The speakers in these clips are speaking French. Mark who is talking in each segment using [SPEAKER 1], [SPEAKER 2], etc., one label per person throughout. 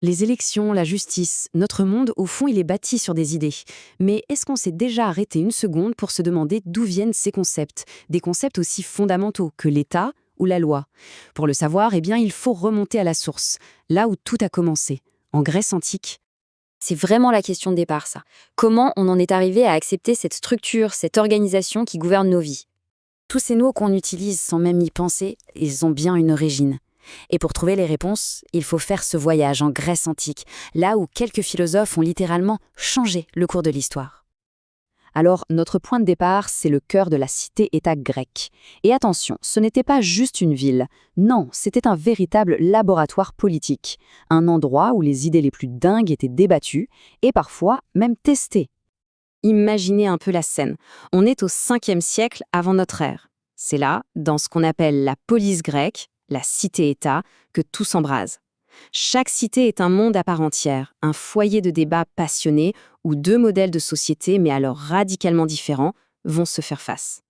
[SPEAKER 1] Les élections, la justice, notre monde, au fond, il est bâti sur des idées. Mais est-ce qu'on s'est déjà arrêté une seconde pour se demander d'où viennent ces concepts? Des concepts aussi fondamentaux que l'État ou la loi. Pour le savoir, eh bien, il faut remonter à la source, là où tout a commencé, en Grèce antique.
[SPEAKER 2] C'est vraiment la question de départ, ça. Comment on en est arrivé à accepter cette structure, cette organisation qui gouverne nos vies?
[SPEAKER 1] Tous ces mots qu'on utilise sans même y penser, ils ont bien une origine. Et pour trouver les réponses, il faut faire ce voyage en Grèce antique, là où quelques philosophes ont littéralement changé le cours de l'histoire. Alors, notre point de départ, c'est le cœur de la cité-État grecque. Et attention, ce n'était pas juste une ville. Non, c'était un véritable laboratoire politique. Un endroit où les idées les plus dingues étaient débattues et parfois même testées. Imaginez un peu la scène. On est au 5e siècle avant notre ère. C'est là, dans ce qu'on appelle la polis grecque, la cité-État, que tout s'embrase. Chaque cité est un monde à part entière, un foyer de débats passionnés où deux modèles de société, mais alors radicalement différents, vont se faire face.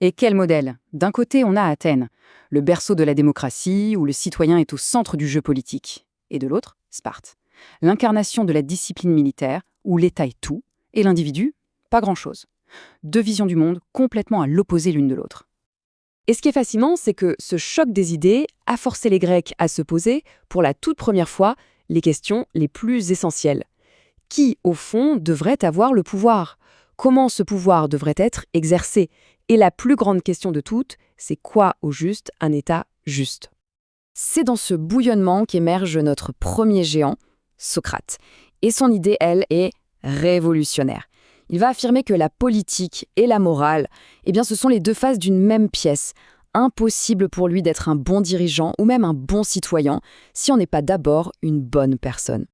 [SPEAKER 3] Et quel modèle? D'un côté, on a Athènes, le berceau de la démocratie, où le citoyen est au centre du jeu politique. Et de l'autre, Sparte, l'incarnation de la discipline militaire, où l'État est tout, et l'individu, pas grand-chose. Deux visions du monde complètement à l'opposé l'une de l'autre.
[SPEAKER 4] Et ce qui est fascinant, c'est que ce choc des idées a forcé les Grecs à se poser, pour la toute première fois, les questions les plus essentielles. Qui, au fond, devrait avoir le pouvoir? Comment ce pouvoir devrait être exercé? Et la plus grande question de toutes, c'est quoi au juste un État juste? C'est dans ce bouillonnement qu'émerge notre premier géant, Socrate. Et son idée, elle, est révolutionnaire. Il va affirmer que la politique et la morale, eh bien, ce sont les deux faces d'une même pièce. Impossible pour lui d'être un bon dirigeant ou même un bon citoyen si on n'est pas d'abord une bonne personne.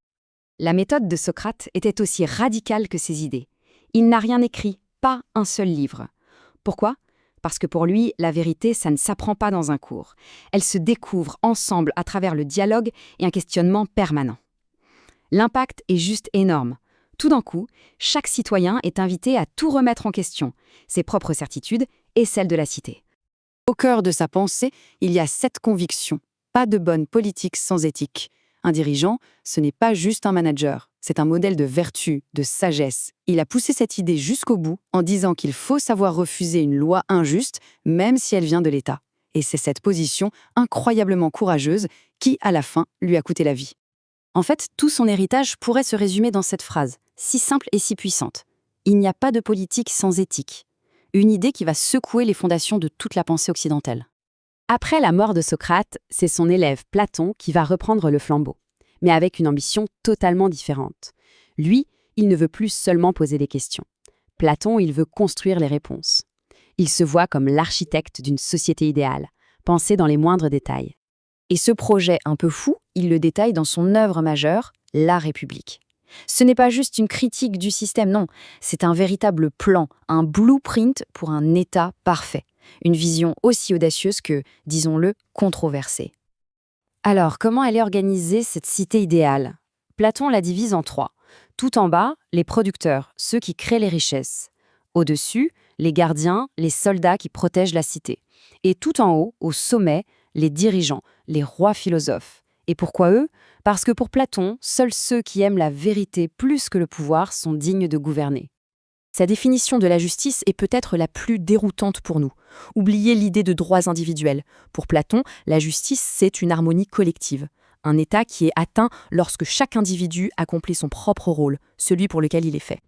[SPEAKER 1] La méthode de Socrate était aussi radicale que ses idées. Il n'a rien écrit, pas un seul livre. Pourquoi? Parce que pour lui, la vérité, ça ne s'apprend pas dans un cours. Elle se découvre ensemble à travers le dialogue et un questionnement permanent. L'impact est juste énorme. Tout d'un coup, chaque citoyen est invité à tout remettre en question, ses propres certitudes et celles de la cité. Au cœur de sa pensée, il y a cette conviction: pas de bonne politique sans éthique. Un dirigeant, ce n'est pas juste un manager, c'est un modèle de vertu, de sagesse. Il a poussé cette idée jusqu'au bout en disant qu'il faut savoir refuser une loi injuste, même si elle vient de l'État. Et c'est cette position incroyablement courageuse qui, à la fin, lui a coûté la vie. En fait, tout son héritage pourrait se résumer dans cette phrase, si simple et si puissante. Il n'y a pas de politique sans éthique. Une idée qui va secouer les fondations de toute la pensée occidentale. Après la mort de Socrate, c'est son élève Platon qui va reprendre le flambeau, mais avec une ambition totalement différente. Lui, il ne veut plus seulement poser des questions. Platon, il veut construire les réponses. Il se voit comme l'architecte d'une société idéale, pensée dans les moindres détails. Et ce projet un peu fou, il le détaille dans son œuvre majeure, La République. Ce n'est pas juste une critique du système, non, c'est un véritable plan, un blueprint pour un État parfait. Une vision aussi audacieuse que, disons-le, controversée. Alors, comment elle est organisée, cette cité idéale? Platon la divise en 3. Tout en bas, les producteurs, ceux qui créent les richesses. Au-dessus, les gardiens, les soldats qui protègent la cité. Et tout en haut, au sommet, les dirigeants, les rois philosophes. Et pourquoi eux? Parce que pour Platon, seuls ceux qui aiment la vérité plus que le pouvoir sont dignes de gouverner. Sa définition de la justice est peut-être la plus déroutante pour nous. Oubliez l'idée de droits individuels. Pour Platon, la justice, c'est une harmonie collective. Un état qui est atteint lorsque chaque individu accomplit son propre rôle, celui pour lequel il est fait.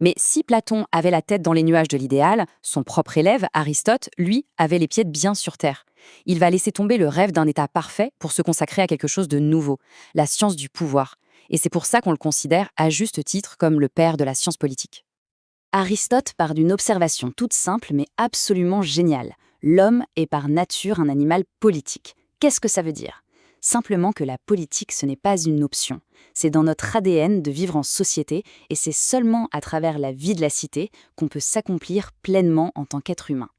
[SPEAKER 1] Mais si Platon avait la tête dans les nuages de l'idéal, son propre élève, Aristote, lui, avait les pieds bien sur terre. Il va laisser tomber le rêve d'un état parfait pour se consacrer à quelque chose de nouveau, la science du pouvoir. Et c'est pour ça qu'on le considère à juste titre comme le père de la science politique. Aristote part d'une observation toute simple mais absolument géniale. L'homme est par nature un animal politique. Qu'est-ce que ça veut dire? Simplement que la politique, ce n'est pas une option. C'est dans notre ADN de vivre en société et c'est seulement à travers la vie de la cité qu'on peut s'accomplir pleinement en tant qu'être humain.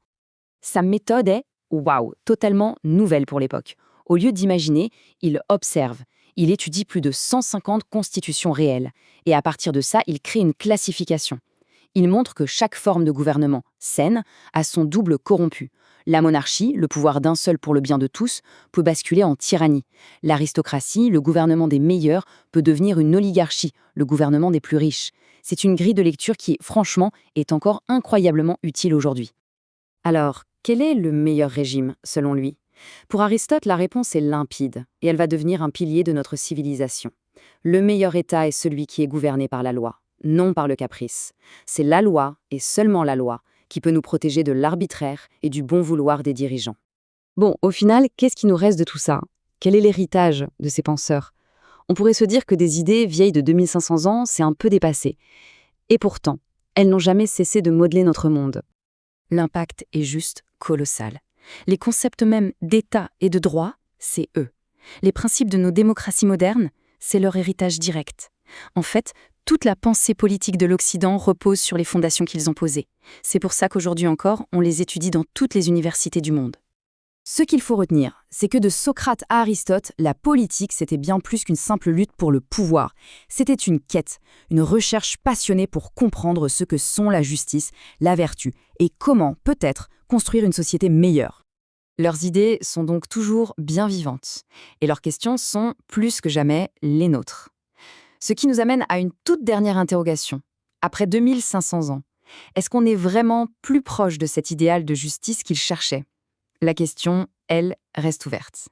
[SPEAKER 1] Sa méthode est, waouh, totalement nouvelle pour l'époque. Au lieu d'imaginer, il observe. Il étudie plus de 150 constitutions réelles. Et à partir de ça, il crée une classification. Il montre que chaque forme de gouvernement saine a son double corrompu.
[SPEAKER 3] La monarchie, le pouvoir d'un seul pour le bien de tous, peut basculer en tyrannie. L'aristocratie, le gouvernement des meilleurs, peut devenir une oligarchie, le gouvernement des plus riches. C'est une grille de lecture qui, franchement, est encore incroyablement utile aujourd'hui. Alors, quel est le meilleur régime, selon lui? Pour Aristote, la réponse est limpide, et elle va devenir un pilier de notre civilisation. Le meilleur État est celui qui est gouverné par la loi, non par le caprice. C'est la loi, et seulement la loi, qui peut nous protéger de l'arbitraire et du bon vouloir des dirigeants.
[SPEAKER 4] Bon, au final, qu'est-ce qui nous reste de tout ça? Quel est l'héritage de ces penseurs? On pourrait se dire que des idées vieilles de 2500 ans, c'est un peu dépassé. Et pourtant, elles n'ont jamais cessé de modeler notre monde.
[SPEAKER 3] L'impact est juste colossal. Les concepts même d'État et de droit, c'est eux. Les principes de nos démocraties modernes, c'est leur héritage direct. En fait, toute la pensée politique de l'Occident repose sur les fondations qu'ils ont posées. C'est pour ça qu'aujourd'hui encore, on les étudie dans toutes les universités du monde. Ce qu'il faut retenir, c'est que de Socrate à Aristote, la politique, c'était bien plus qu'une simple lutte pour le pouvoir. C'était une quête, une recherche passionnée pour comprendre ce que sont la justice, la vertu, et comment, peut-être, construire une société meilleure. Leurs idées sont donc toujours bien vivantes, et leurs questions sont, plus que jamais, les nôtres. Ce qui nous amène à une toute dernière interrogation. Après 2500 ans, est-ce qu'on est vraiment plus proche de cet idéal de justice qu'ils cherchaient ? La question, elle, reste ouverte.